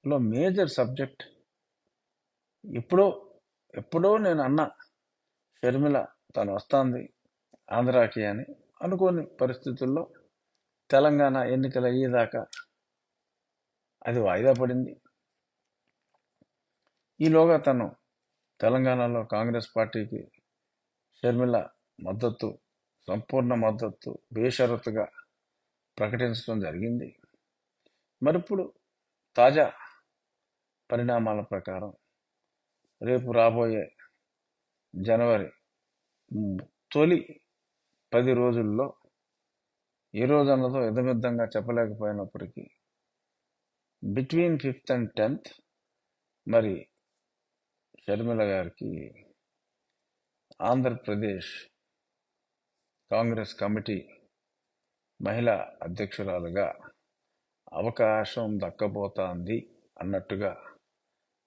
లో major subject ఎప్పుడో ఎప్పుడో నేను అన్న షర్మిల తను వస్తుంది ఆంధ్రాకి అని అనుకోని పరిస్థితుల్లో తెలంగాణ ఎన్నికలు అయ్యేదాకా అది వాయిదా పడింది. ఈలోగా తను తెలంగాణలో కాంగ్రెస్ పార్టీకి షర్మిల మద్దతు, సంపూర్ణ మద్దతు బేషరతుగా ప్రకటించడం జరిగింది. మరిప్పుడు తాజా పరిణామాల ప్రకారం రేపు రాబోయే జనవరి తొలి 10 రోజుల్లో ఏ రోజన్నదో ఇదమిద్దంగా చెప్పలేకపోయినప్పటికీ బిట్వీన్ 5th and 10th మరి షర్మిల గారికి ఆంధ్రప్రదేశ్ కాంగ్రెస్ కమిటీ మహిళా అధ్యక్షురాలుగా అవకాశం దక్కబోతోంది అన్నట్టుగా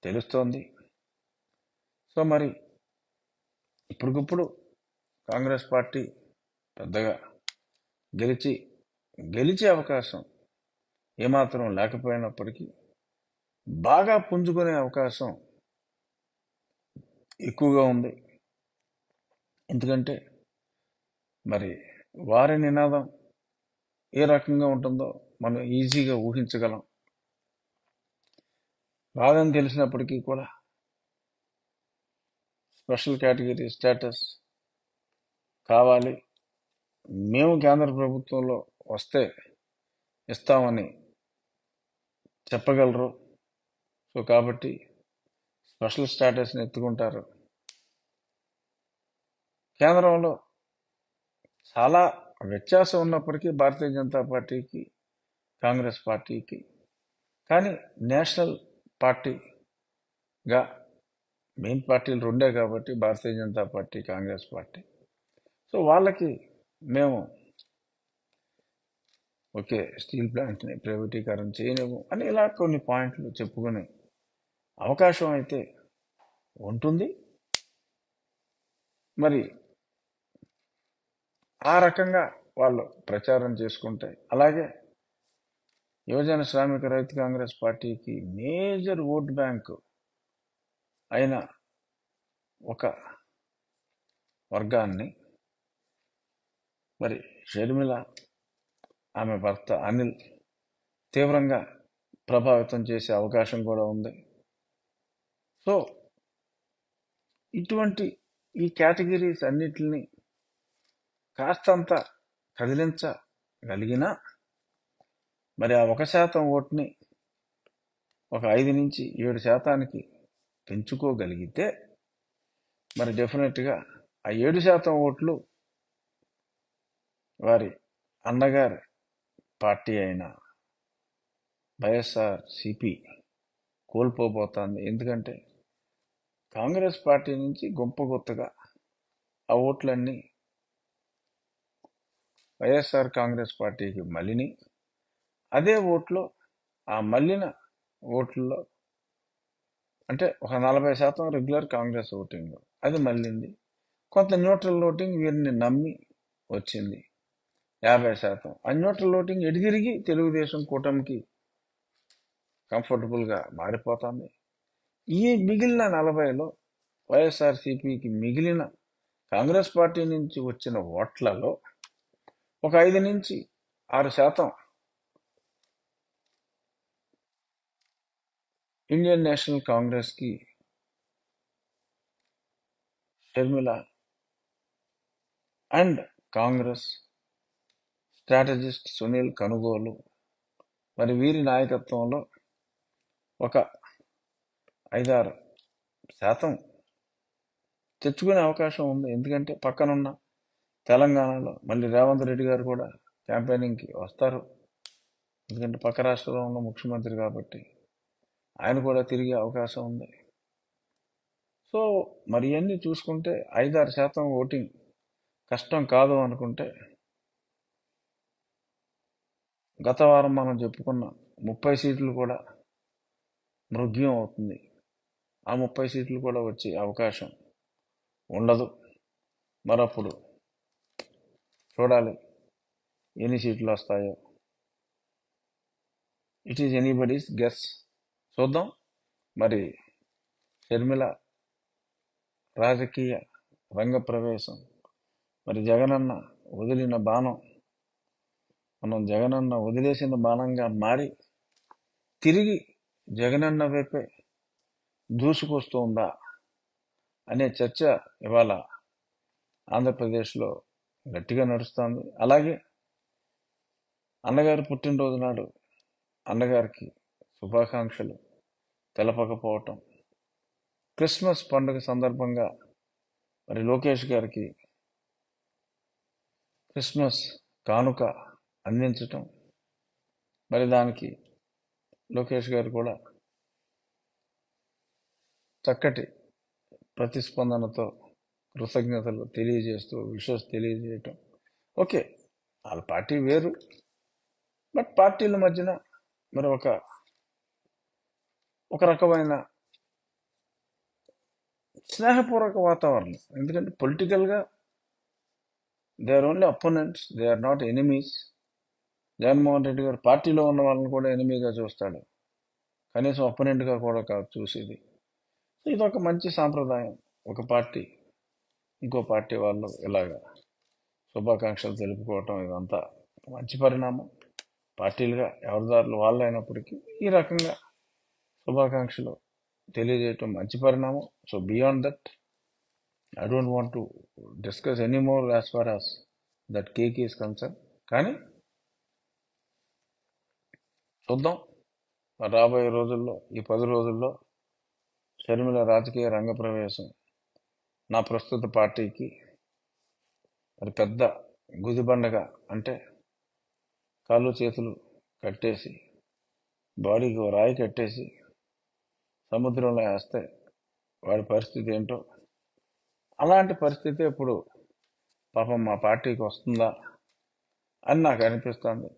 తెలుస్తోంది. సో మరి ఇప్పటికిప్పుడు కాంగ్రెస్ పార్టీ పెద్దగా గెలిచే అవకాశం ఏమాత్రం లేకపోయినప్పటికీ బాగా పుంజుకునే అవకాశం ఎక్కువగా ఉంది. ఎందుకంటే మరి వారి నినాదం ఏ రకంగా ఉంటుందో మనం ఈజీగా ఊహించగలం. రాదని తెలిసినప్పటికీ కూడా స్పెషల్ కేటగిరీ స్టేటస్ కావాలి, మేము కేంద్ర ప్రభుత్వంలో వస్తే ఇస్తామని చెప్పగలరు. సో కాబట్టి స్పెషల్ స్టేటస్ని ఎత్తుకుంటారు. కేంద్రంలో చాలా వ్యత్యాసం ఉన్నప్పటికీ భారతీయ జనతా పార్టీకి కాంగ్రెస్ పార్టీకి, కానీ నేషనల్ పార్టీగా మెయిన్ పార్టీలు రెండే కాబట్టి Bharatiya Janata party, Congress party. So వాళ్ళకి మేము ఓకే స్టీల్ ప్లాంట్ని ప్రైవేటీకరణ చేయలేము అని ఇలా కొన్ని పాయింట్లు చెప్పుకునే అవకాశం అయితే ఉంటుంది. మరి ఆ రకంగా వాళ్ళు ప్రచారం చేసుకుంటే, అలాగే యువజన శ్రామిక రైతు కాంగ్రెస్ పార్టీకి మేజర్ ఓట్ బ్యాంకు అయిన ఒక వర్గాన్ని మరి షర్మిల, ఆమె భర్త అనిల్ తీవ్రంగా ప్రభావితం చేసే అవకాశం కూడా ఉంది. సో ఇటువంటి ఈ కేటగిరీస్ అన్నిటిని కాస్తంత కదిలించగలిగినా మరి ఆ 1% ఓటుని ఒక 5 నుంచి 7% పెంచుకోగలిగితే మరి డెఫినెట్గా ఆ 7% ఓట్లు వారి అన్నగారి పార్టీ అయిన వైఎస్ఆర్సిపి కోల్పోబోతోంది. ఎందుకంటే కాంగ్రెస్ పార్టీ నుంచి గుంపగుత్తగా ఆ ఓట్లన్నీ వైఎస్ఆర్ కాంగ్రెస్ పార్టీకి మళ్ళిని, అదే ఓట్లో ఆ మళ్ళిన ఓట్లలో అంటే ఒక 40% రెగ్యులర్ కాంగ్రెస్ ఓటింగ్ అది మళ్ళింది, కొంత న్యూట్రల్ ఓటింగ్ వీరిని నమ్మి వచ్చింది 50%. ఆ న్యూట్రల్ ఓటింగ్ ఎడితిరిగి తెలుగుదేశం కూటమికి కంఫర్టబుల్గా మారిపోతుంది. ఈ మిగిలిన 40లో వైఎస్ఆర్సీపీకి మిగిలిన కాంగ్రెస్ పార్టీ నుంచి వచ్చిన ఓట్లలో ఒక 5 నుంచి 6% ఇండియన్ నేషనల్ కాంగ్రెస్కి షర్మిల అండ్ కాంగ్రెస్ స్ట్రాటజిస్ట్ సునీల్ కనుగోలు మరి వీరి నాయకత్వంలో ఒక 5-6% తెచ్చుకునే అవకాశం ఉంది. ఎందుకంటే పక్కనున్న తెలంగాణలో మళ్ళీ రేవంత్ రెడ్డి గారు కూడా క్యాంపెయినింగ్కి వస్తారు. ఎందుకంటే పక్క రాష్ట్రంలో ఉన్న ముఖ్యమంత్రి కాబట్టి ఆయన కూడా తిరిగే అవకాశం ఉంది. సో మరి అన్నీ చూసుకుంటే 5-6% ఓటింగ్ కష్టం కాదు అనుకుంటే, గత వారం మనం చెప్పుకున్న 30 సీట్లు కూడా మృగ్యం అవుతుంది. ఆ 30 సీట్లు కూడా వచ్చే అవకాశం ఉండదు. మరప్పుడు చూడాలి ఎన్ని సీట్లు వస్తాయో. It is anybody's guess. చూద్దాం. మరి షర్మిల రాజకీయ రంగ ప్రవేశం, మరి జగనన్న వదిలిన బాణం, మనం జగనన్న వదిలేసిన బాణంగా మారి తిరిగి జగనన్న వైపే దూసుకొస్తుందా అనే చర్చ ఇవాళ ఆంధ్రప్రదేశ్లో గట్టిగా నడుస్తుంది. అలాగే అన్నగారి పుట్టినరోజు నాడు అన్నగారికి శుభాకాంక్షలు తెలపకపోవటం, క్రిస్మస్ పండుగ సందర్భంగా మరి లోకేష్ గారికి క్రిస్మస్ కానుక అందించటం, మరి దానికి లోకేష్ గారు కూడా చక్కటి ప్రతిస్పందనతో కృతజ్ఞతలు తెలియజేస్తూ విషెస్ తెలియజేయటం. ఓకే, వాళ్ళ పార్టీ వేరు, బట్ పార్టీల మధ్యన మరి ఒక రకమైన స్నేహపూర్వక వాతావరణం. ఎందుకంటే పొలిటికల్గా they are only opponents, they are not enemies. Jaganmohan Reddy గారు పార్టీలో ఉన్న వాళ్ళని కూడా ఎనిమీగా చూస్తాడు, కనీసం అపోనెంట్గా కూడా కాదు చూసేది. ఇది ఒక మంచి సాంప్రదాయం. ఒక పార్టీ ఇంకో పార్టీ వాళ్ళు ఇలాగా శుభాకాంక్షలు తెలుపుకోవటం, ఇదంతా మంచి పరిణామం. పార్టీలుగా ఎవరిదారులు వాళ్ళు అయినప్పటికీ ఈ రకంగా శుభాకాంక్షలు తెలియజేయటం మంచి పరిణామం. So beyond that I don't want to discuss any more as far as that case is concern. కానీ చూద్దాం మరి రాబోయే రోజుల్లో, ఈ 10 రోజుల్లో షర్మిల రాజకీయ రంగ ప్రవేశం నా ప్రస్తుత పార్టీకి మరి పెద్ద గుదిబండగా, అంటే కాళ్ళు చేతులు కట్టేసి బాడీకి ఓ రాయి కట్టేసి సముద్రంలో వేస్తే వాడి పరిస్థితి ఏంటో అలాంటి పరిస్థితి ఇప్పుడు పాపం మా పార్టీకి వస్తుందా అని నాకు అనిపిస్తుంది.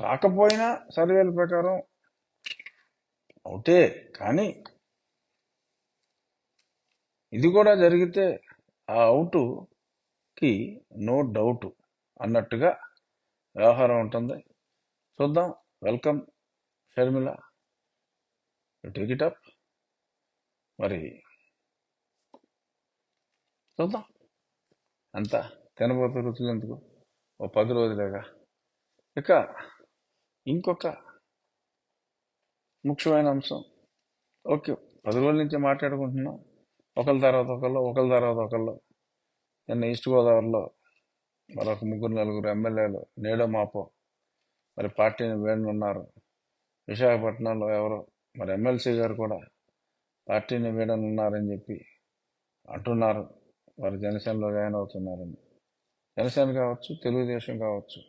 రాకపోయినా సర్వేల ప్రకారం అవుతే, కానీ ఇది కూడా జరిగితే ఆ అవుటుకి నో డౌట్ అన్నట్టుగా వ్యవహారం ఉంటుంది. చూద్దాం. Welcome Sharmila, take it up. మరి చూద్దాం, అంతా తినబోతు రుచులు ఎందుకు, ఓ 10 రోజులేగా. ఇక ఇంకొక ముఖ్యమైన అంశం, ఓకే 10 రోజుల నుంచి మాట్లాడుకుంటున్నాం, ఒకరి తర్వాత ఒకళ్ళు. నిన్న ఈస్ట్ గోదావరిలో మరొక 3-4 ఎమ్మెల్యేలు నేడో మాపో మరి పార్టీని వేడనున్నారు. విశాఖపట్నంలో ఎవరో మరి ఎమ్మెల్సీ గారు కూడా పార్టీని వీడనున్నారని చెప్పి అంటున్నారు. వారు జనసేనలో జాయిన్ అవుతున్నారని. జనసేన కావచ్చు, తెలుగుదేశం కావచ్చు,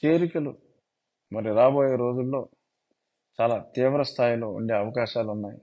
చేరికలు మరి రాబోయే రోజుల్లో చాలా తీవ్ర స్థాయిలో ఉండే అవకాశాలు ఉన్నాయి.